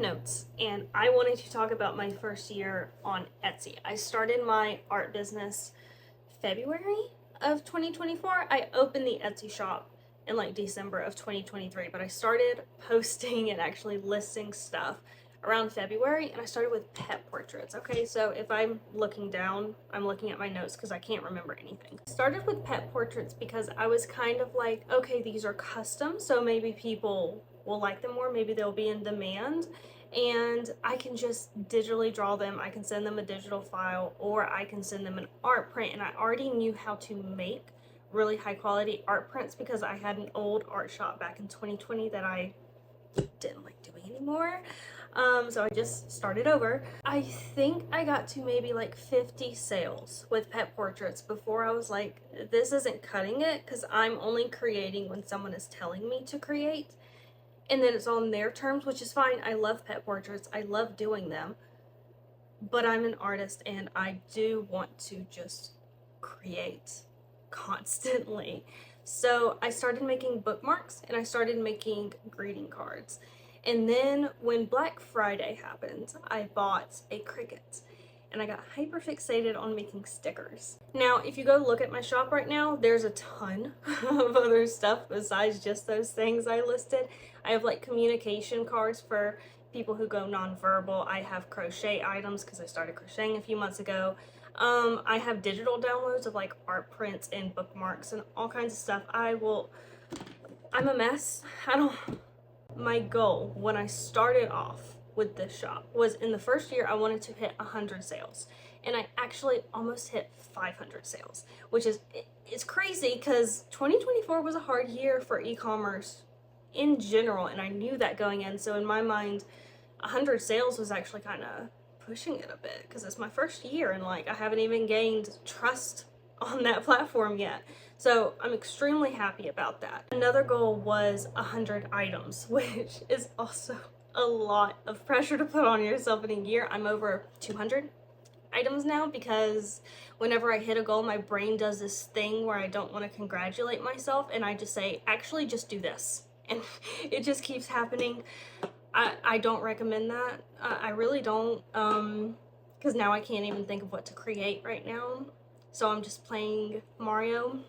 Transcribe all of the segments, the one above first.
notes, and I wanted to talk about my first year on Etsy. I started my art business February of 2024. I opened the Etsy shop in like December of 2023, but I started posting and actually listing stuff around February, and I started with pet portraits. Okay, so if I'm looking down, I'm looking at my notes because I can't remember anything. I started with pet portraits because I was kind of like, okay, these are custom, so maybe people will like them more, maybe they'll be in demand, and I can just digitally draw them. I can send them a digital file, or I can send them an art print, and I already knew how to make really high quality art prints because I had an old art shop back in 2020 that I didn't like doing anymore. So I just started over. I think I got to maybe like 50 sales with pet portraits before I was like, this isn't cutting it, because I'm only creating when someone is telling me to create, and then it's on their terms, which is fine. I love pet portraits, I love doing them, but I'm an artist and I do want to just create constantly. So I started making bookmarks and I started making greeting cards. And then when Black Friday happened, I bought a Cricut and I got hyper fixated on making stickers. Now, if you go look at my shop right now, there's a ton of other stuff besides just those things I listed. I have like communication cards for people who go nonverbal. I have crochet items because I started crocheting a few months ago. I have digital downloads of like art prints and bookmarks and all kinds of stuff. I'm a mess. My goal when I started off with this shop was, in the first year I wanted to hit 100 sales, and I actually almost hit 500 sales, which is, it's crazy because 2024 was a hard year for e-commerce in general, and I knew that going in. So in my mind, 100 sales was actually kind of pushing it a bit because it's my first year and like I haven't even gained trust on that platform yet. So I'm extremely happy about that. Another goal was 100 items, which is also a lot of pressure to put on yourself in a year. I'm over 200 items now because whenever I hit a goal, my brain does this thing where I don't want to congratulate myself and I just say, actually just do this. And it just keeps happening. I don't recommend that. I really don't, because now I can't even think of what to create right now. So I'm just playing Mario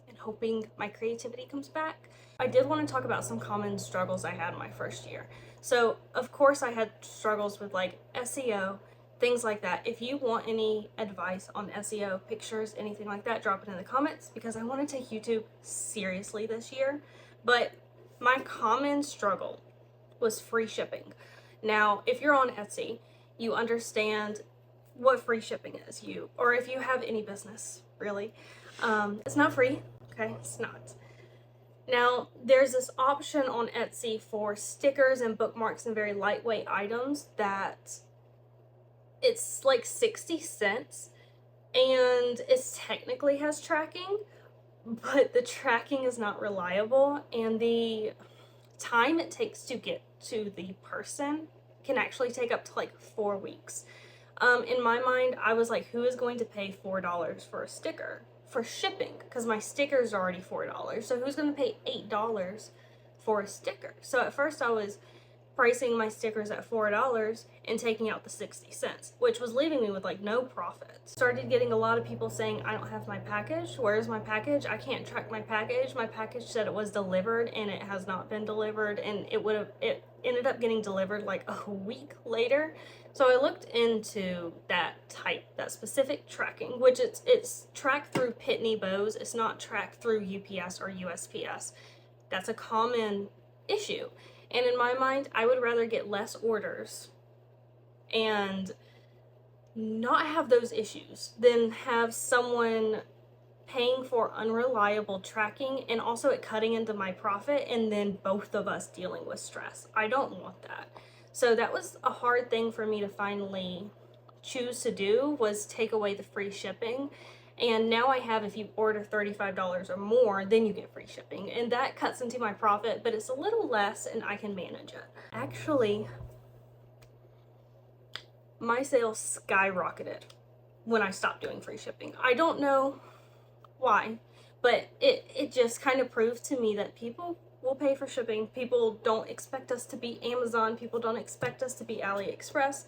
and hoping my creativity comes back. I did want to talk about some common struggles I had my first year. So of course I had struggles with like SEO, things like that. If you want any advice on SEO, pictures, anything like that, drop it in the comments because I want to take YouTube seriously this year. But my common struggle was free shipping. Now, if you're on Etsy, you understand what free shipping is. Or if you have any business, really, it's not free. Okay, it's not. Now, there's this option on Etsy for stickers and bookmarks and very lightweight items that it's like 60 cents, and it technically has tracking, but the tracking is not reliable, and the time it takes to get to the person can actually take up to like 4 weeks. In my mind, I was like, who is going to pay $4 for a sticker for shipping? Because my stickers are already $4. So who's going to pay $8 for a sticker? So at first I was pricing my stickers at $4 and taking out the 60 cents, which was leaving me with like no profit. Started getting a lot of people saying, I don't have my package. Where's my package? I can't track my package. My package said it was delivered and it has not been delivered, and it ended up getting delivered like a week later. So I looked into that specific tracking, which it's tracked through Pitney Bowes. It's not tracked through UPS or USPS. That's a common issue. And in my mind, I would rather get less orders and not have those issues than have someone paying for unreliable tracking and also it cutting into my profit and then both of us dealing with stress. I don't want that. So that was a hard thing for me to finally choose to do, was take away the free shipping. And now I have, if you order $35 or more, then you get free shipping. And that cuts into my profit, but it's a little less and I can manage it. Actually, my sales skyrocketed when I stopped doing free shipping. I don't know why, but it just kind of proved to me that people we'll pay for shipping. People don't expect us to be Amazon. People don't expect us to be AliExpress.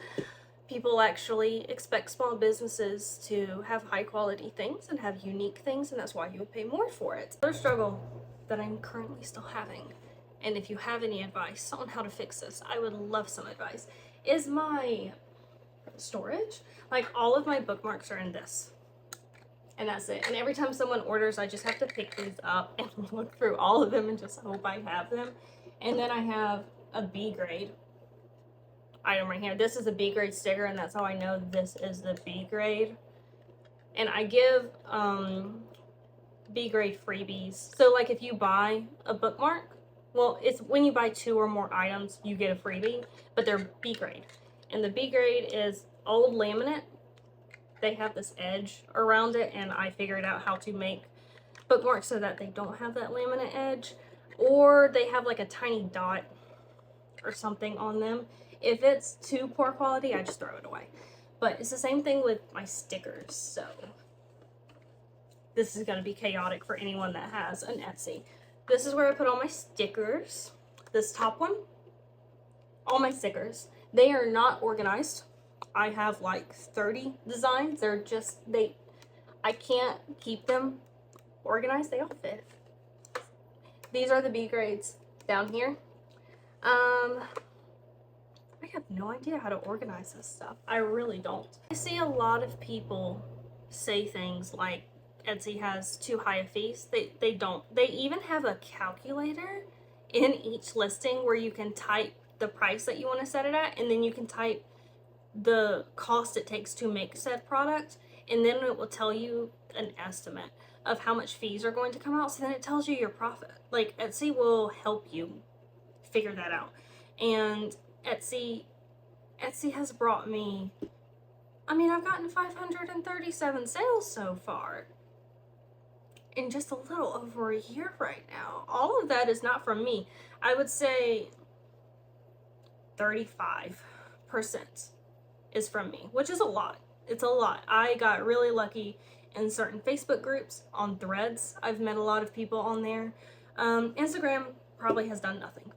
People actually expect small businesses to have high quality things and have unique things, and that's why you would pay more for it. Another struggle that I'm currently still having, and if you have any advice on how to fix this, I would love some advice, is my storage. Like, all of my bookmarks are in this, and that's it. And every time someone orders, I just have to pick these up and look through all of them and just hope I have them. And then I have a B grade item right here. This is a B grade sticker, and that's how I know this is the B grade. And I give B grade freebies. So like, if you buy a bookmark, well, it's when you buy 2 or more items, you get a freebie, but they're B grade. And the B grade is old laminate. They have this edge around it, and I figured out how to make bookmarks so that they don't have that laminate edge, or they have like a tiny dot or something on them. If it's too poor quality, I just throw it away. But it's the same thing with my stickers, so this is going to be chaotic for anyone that has an Etsy. This is where I put all my stickers. This top one, all my stickers. They are not organized. I have like 30 designs. They're just, I can't keep them organized. They all fit. These are the B grades down here. I have no idea how to organize this stuff. I really don't. I see a lot of people say things like Etsy has too high a fees. They don't. They even have a calculator in each listing where you can type the price that you want to set it at, and then you can type the cost it takes to make said product, and then it will tell you an estimate of how much fees are going to come out. So then it tells you your profit. Like, Etsy will help you figure that out. And Etsy has brought me, I mean, I've gotten 537 sales so far in just a little over a year right now. All of that is not from me. I would say 35% is from me, which is a lot. It's a lot. I got really lucky in certain Facebook groups, on Threads. I've met a lot of people on there. Instagram probably has done nothing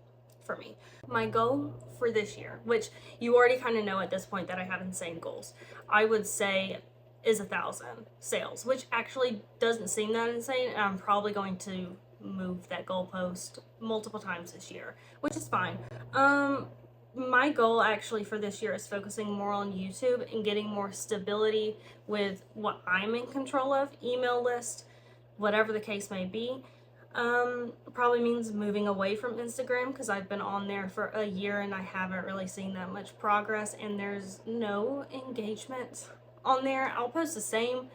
for me. My goal for this year, which you already kind of know at this point that I have insane goals, I would say is 1,000 sales, which actually doesn't seem that insane, and I'm probably going to move that goalpost multiple times this year, which is fine. My goal actually for this year is focusing more on YouTube and getting more stability with what I'm in control of, email list, whatever the case may be. Probably means moving away from Instagram, because I've been on there for a year and I haven't really seen that much progress, and there's no engagement on there. I'll post the same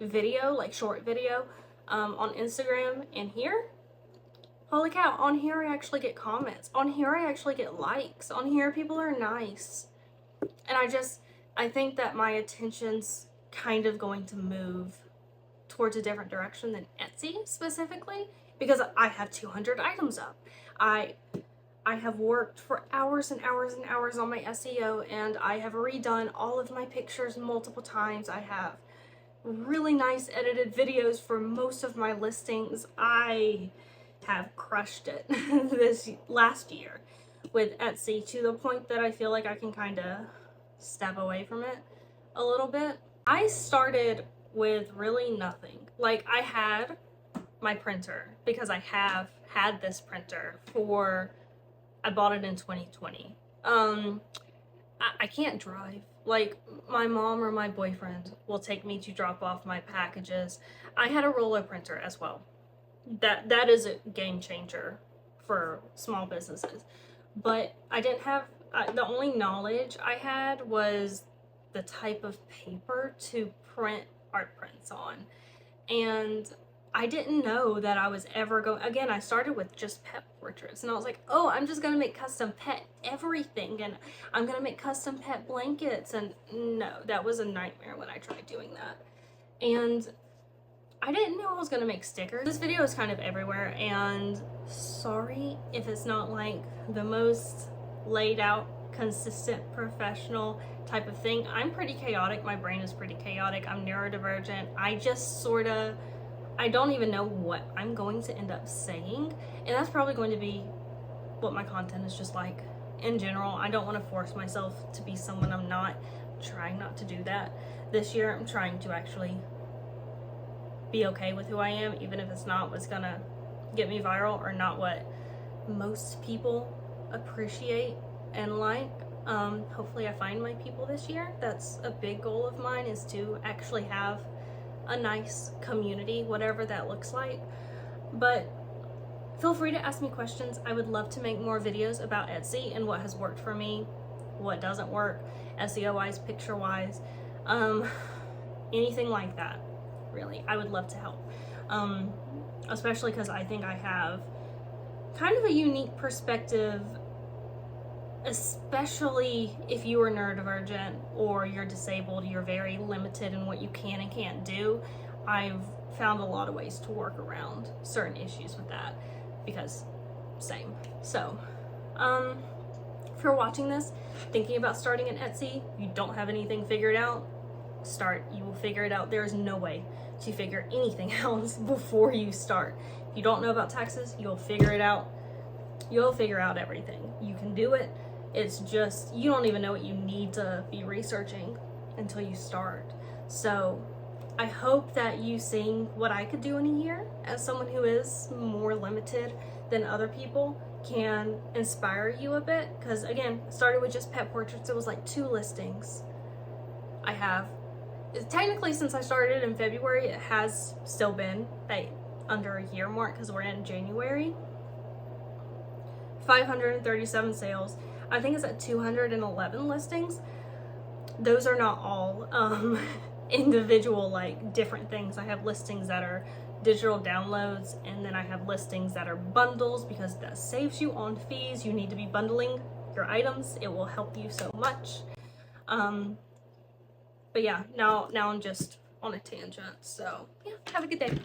video, like short video, on Instagram, and here, holy cow, on here I actually get comments. On here I actually get likes. On here people are nice. And I think that my attention's kind of going to move towards a different direction than Etsy specifically, because I have 200 items up. I have worked for hours and hours and hours on my SEO, and I have redone all of my pictures multiple times. I have really nice edited videos for most of my listings. I have crushed it this last year with Etsy, to the point that I feel like I can kind of step away from it a little bit. I started with really nothing. Like, I had my printer because I have had this printer I bought it in 2020. I can't drive. Like, my mom or my boyfriend will take me to drop off my packages. I had a roller printer as well. That is a game changer for small businesses. But I didn't have, the only knowledge I had was the type of paper to print art prints on. And I didn't know that I was ever going, again, I started with just pet portraits, and I was like, oh, I'm just gonna make custom pet everything, and I'm gonna make custom pet blankets, and no, that was a nightmare when I tried doing that. And I didn't know I was gonna make stickers. This video is kind of everywhere, and sorry if it's not like the most laid out, consistent, professional type of thing. I'm pretty chaotic. My brain is pretty chaotic. I'm neurodivergent. I just sort of I don't even know what I'm going to end up saying, and that's probably going to be what my content is just like in general. I don't want to force myself to be someone I'm not. I'm trying not to do that. This year I'm trying to actually be okay with who I am, even if it's not what's gonna get me viral or not what most people appreciate and like. Hopefully I find my people this year. That's a big goal of mine, is to actually have a nice community, whatever that looks like. But feel free to ask me questions. I would love to make more videos about Etsy and what has worked for me, what doesn't work, SEO wise, picture wise, anything like that. Really, I would love to help, especially because I think I have kind of a unique perspective, especially if you are neurodivergent or you're disabled. You're very limited in what you can and can't do. I've found a lot of ways to work around certain issues with that, because same. So if you're watching this thinking about starting an Etsy, you don't have anything figured out, start. You will figure it out. There is no way to figure anything else before you start. If you don't know about taxes, you'll figure it out. You'll figure out everything. You can do it. It's just, you don't even know what you need to be researching until you start. So I hope that you seeing what I could do in a year as someone who is more limited than other people can inspire you a bit. Because again, started with just pet portraits. It was like 2 listings. I have, technically since I started in February, it has still been like under a year mark because we're in January. 537 sales. I think it's at 211 listings. Those are not all individual, like different things. I have listings that are digital downloads, and then I have listings that are bundles, because that saves you on fees. You need to be bundling your items. It will help you so much. But yeah, now I'm just on a tangent. So yeah, have a good day.